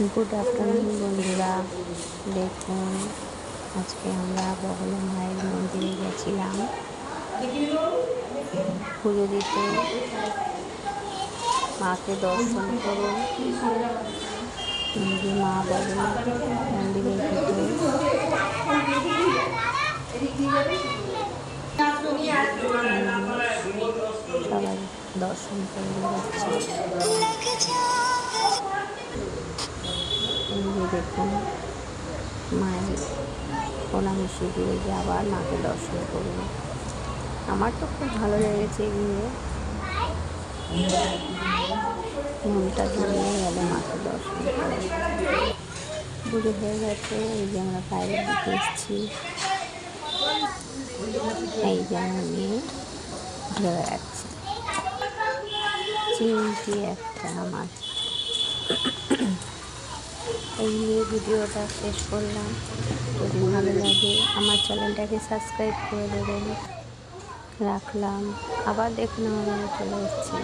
Good afternoon बंधुरा देखुन आज के আমরা বগলা মায়ের মন্দিরে গেছিলাম পুজো দিতে। মাকে দর্শন করুন। যে মা বগলা মন্দিরের ভিতরে সবাই দর্শন করে যাচ্ছে। দেখুন মায়ের প্রণামী দিয়ে যে আবার মাকে দর্শন করুন। আমার তো খুব ভালো লেগেছে গিয়ে, মনটা জমিয়ে গেল মাকে দর্শন করে। পুজো হয়ে গেছে, এই যে আমরা বাইরের দিকে এসেছি। এই যে আমার মেয়ে ধরে যাচ্ছে চিমটি একটা আমার। এই নিয়ে ভিডিওটা শেষ করলাম। যদি ভালো লাগে আমার চ্যানেলটাকে সাবস্ক্রাইব করে দেবেন। রাখলাম, আবার দেখুন আমরা চলে এসেছি।